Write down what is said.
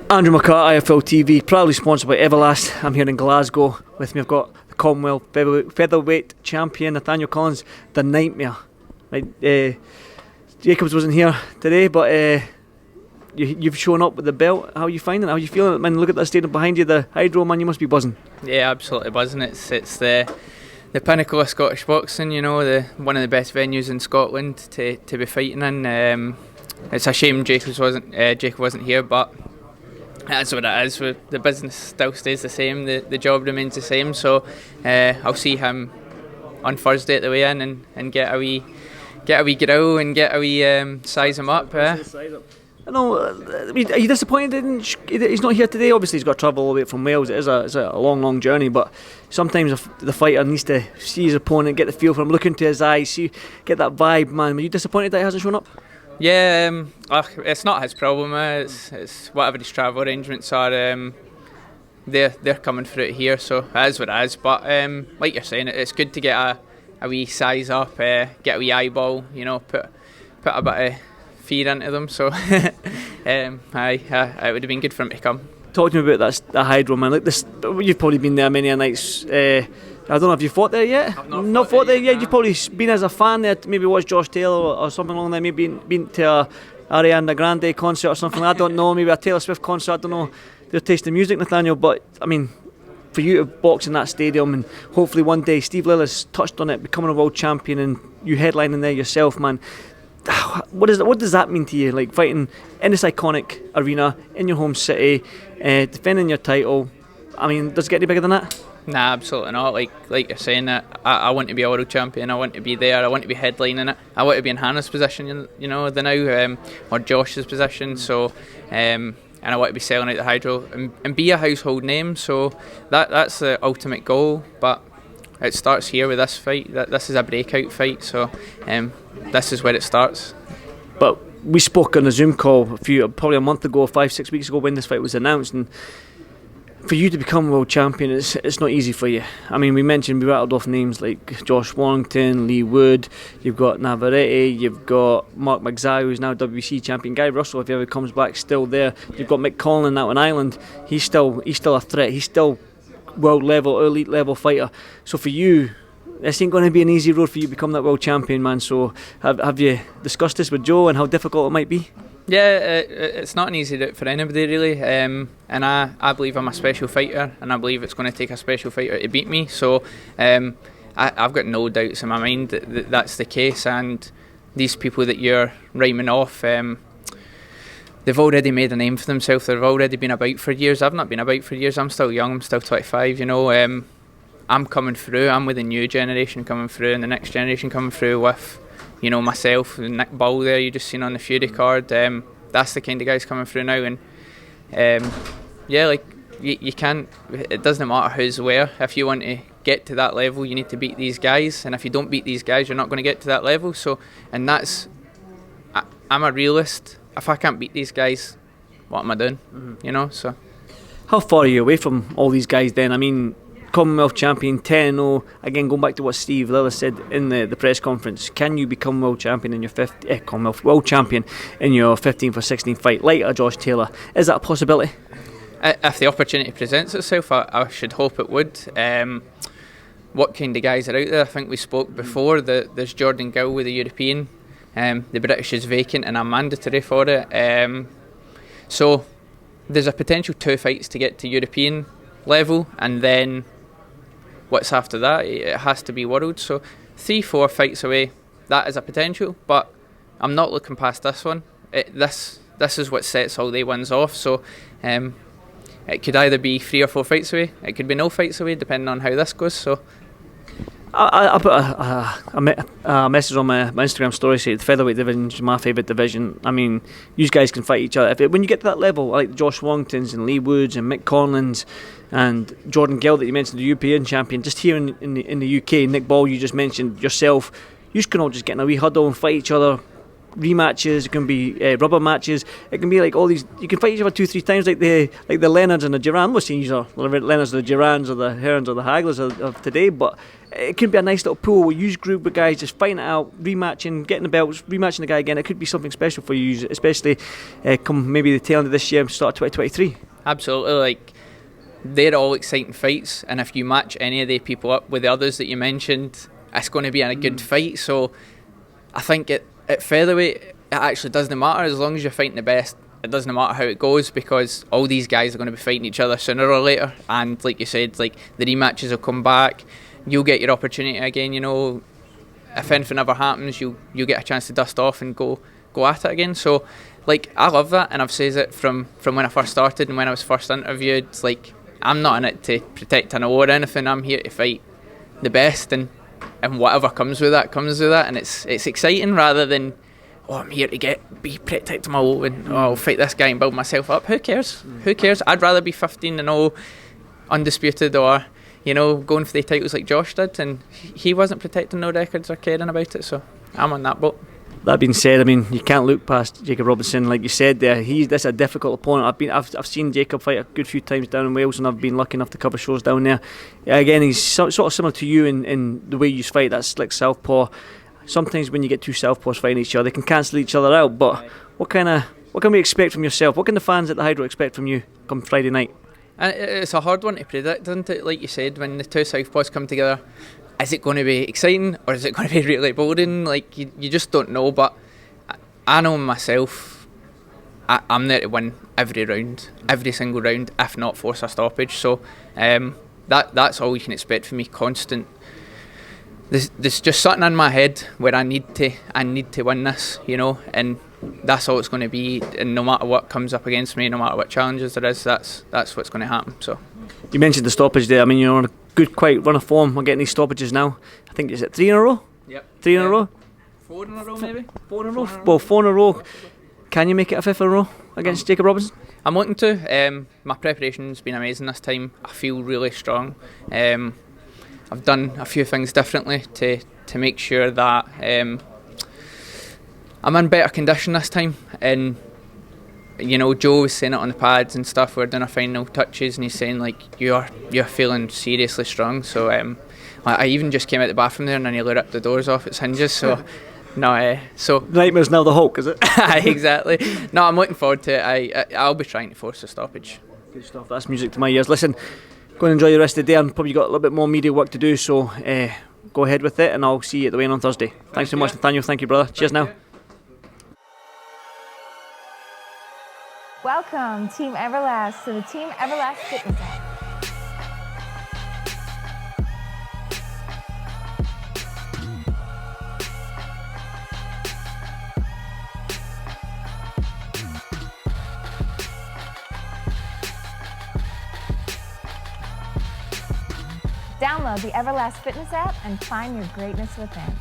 Andrew McCART, IFL TV, proudly sponsored by Everlast. I'm here in Glasgow. With me I've got the Commonwealth featherweight champion Nathaniel Collins, the Nightmare. Right, Jacobs wasn't here today, but you've shown up with the belt. How are you finding it? How are you feeling? Man, look at that stadium behind you, the Hydro, man, you must be buzzing. Yeah, absolutely buzzing. It's the pinnacle of Scottish boxing, you know, one of the best venues in Scotland to be fighting in. It's a shame Jacob wasn't here, but that's what it is. The business still stays the same, the job remains the same, so I'll see him on Thursday at the weigh-in and get a wee grill and get a wee size him up. I know. Are you disappointed he's not here today? Obviously he's got to travel all the way from Wales. It's a long journey, but sometimes the fighter needs to see his opponent, get the feel for him, look into his eyes, get that vibe, man. Were you disappointed that he hasn't shown up? Yeah, it's not his problem. It's whatever his travel arrangements are. They're coming through it here, so it is what it is. But like you're saying, it's good to get a wee size up, get a wee eyeball, you know, put a bit of fear into them. So it would have been good for him to come. Talk to me about that Hydro, man. Like this, you've probably been there many a nights. I don't know if you fought there yet. I've not fought there yet. You've probably been as a fan there. Maybe watched Josh Taylor or something along there. Maybe been to a Ariana Grande concert or something. I don't know. Maybe a Taylor Swift concert. I don't know their taste in music, Nathaniel. But I mean, for you to box in that stadium and hopefully one day, Steve Lillis touched on it, becoming a world champion, and you headlining there yourself, man. What does that mean to you? Like fighting in this iconic arena in your home city, defending your title. I mean, does it get any bigger than that? Nah, absolutely not. Like you're saying, I want to be a world champion. I want to be there. I want to be headlining it. I want to be in Hannah's position, you know, now, or Josh's position. So, and I want to be selling out the Hydro and be a household name. So that's the ultimate goal. But it starts here with this fight. This is a breakout fight. So, this is where it starts. But we spoke on a Zoom call probably a month ago, 5-6 weeks ago, when this fight was announced, and for you to become world champion, it's not easy for you. I mean, we rattled off names like Josh Warrington, Lee Wood, you've got Navarrete, you've got Mark McZai, who's now WBC champion, Guy Russell, if he ever comes back, still there. You've got Mick Conlan out on Ireland, he's still a threat, he's still world level, elite level fighter. So for you, this ain't going to be an easy road for you to become that world champion, man. So have you discussed this with Joe and how difficult it might be? Yeah, it's not an easy route for anybody really, and I believe I'm a special fighter, and I believe it's going to take a special fighter to beat me. So I've got no doubts in my mind that that's the case, and these people that you're rhyming off, they've already made a name for themselves. They've already been about for years. I've not been about for years. I'm still young. I'm still 25. You know, I'm coming through. I'm with the new generation coming through, and the next generation coming through with, you know, myself and Nick Ball there, you just seen on the Fury card. That's the kind of guys coming through now, and yeah, like you can't. It doesn't matter who's where. If you want to get to that level, you need to beat these guys, and if you don't beat these guys, you're not going to get to that level. So, and I'm a realist. If I can't beat these guys, what am I doing? Mm-hmm. You know. So, how far are you away from all these guys then? I mean, Commonwealth champion, 10-0. Again, going back to what Steve Lillis said in the press conference, can you become world champion in your Commonwealth world champion in your 15th or 16th fight, like a Josh Taylor? Is that a possibility? If the opportunity presents itself, I should hope it would. What kind of guys are out there? I think we spoke before that there's Jordan Gill with the European. The British is vacant and I'm mandatory for it. So there's a potential 2 fights to get to European level, and then what's after that? It has to be world. So 3-4 fights away, that is a potential, but I'm not looking past this one. This is what sets all the wins off. So it could either be 3 or 4 fights away, it could be no fights away, depending on how this goes. So I put a message on my Instagram story saying the featherweight division is my favourite division. I mean, you guys can fight each other. When you get to that level, like Josh Warringtons and Lee Woods and Mick Conlans and Jordan Gill that you mentioned, the European champion, just here in the UK, Nick Ball, you just mentioned yourself, you can all just get in a wee huddle and fight each other rematches. It can be rubber matches. It can be like all these. You can fight each other 2-3 times, like the Leonards and the Duran. I'm not saying these are the Leonards, the Durans, or the Herons, or the Haglers of today, but it could be a nice little pool. We use group of guys just fighting it out, rematching, getting the belts, rematching the guy again. It could be something special for you, especially come maybe the tail end of this year, start 2023. Absolutely, like they're all exciting fights, and if you match any of the people up with the others that you mentioned, it's going to be a good fight. So I think at featherweight, it actually doesn't matter as long as you're fighting the best. It doesn't matter how it goes, because all these guys are going to be fighting each other sooner or later. And like you said, like the rematches will come back. You'll get your opportunity again. You know, if anything ever happens, you'll get a chance to dust off and go at it again. So, like, I love that, and I've said it from when I first started and when I was first interviewed. It's like, I'm not in it to protect an award or anything. I'm here to fight the best, and whatever comes with that, and it's exciting rather than, oh, I'm here to be protecting my award and I'll fight this guy and build myself up. Who cares? Who cares? I'd rather be 15-0 undisputed, or going for the titles like Josh did, and he wasn't protecting no records or caring about it. So I'm on that boat. That being said, I mean, you can't look past Jacob Robinson, like you said there. That's a difficult opponent. I've seen Jacob fight a good few times down in Wales, and I've been lucky enough to cover shows down there. Yeah, again, he's sort of similar to you in the way you fight. That slick southpaw. Sometimes when you get two southpaws fighting each other, they can cancel each other out. But what can we expect from yourself? What can the fans at the Hydro expect from you come Friday night? It's a hard one to predict, isn't it? Like you said, when the two southpaws come together, is it going to be exciting or is it going to be really boring? Like, you just don't know. But I know myself, I'm there to win every round, every single round, if not force a stoppage. So that's all you can expect from me. Constant. There's just something in my head where I need to win this, and that's all it's going to be. And no matter what comes up against me, no matter what challenges there is, that's what's going to happen. So you mentioned the stoppage there. I mean, you're on a good, quite run of form. We're getting these stoppages now. I think, is it 3 in a row? Yep. 3 in a row? 4 in a row, maybe. 4 in a row. Well, 4 in a row. Can you make it a 5th in a row against Jacob Robinson? I'm wanting to. My preparation's been amazing this time. I feel really strong. I've done a few things differently to make sure that I'm in better condition this time. And Joe was saying it on the pads and stuff. We're doing our final touches, and he's saying like you're feeling seriously strong. So I even just came out the bathroom there and I nearly ripped the doors off its hinges. So no, so nightmare's now the Hulk, is it? Exactly. No, I'm looking forward to it. I'll be trying to force a stoppage. Good stuff. That's music to my ears. Listen, go and enjoy the rest of the day. I've probably got a little bit more media work to do, so go ahead with it, and I'll see you at the weigh-in on Thursday. Thanks so much, Nathaniel. Thank you, brother. Cheers now. Welcome, Team Everlast, to the Team Everlast Fitness app. Download the Everlast Fitness app and find your greatness within.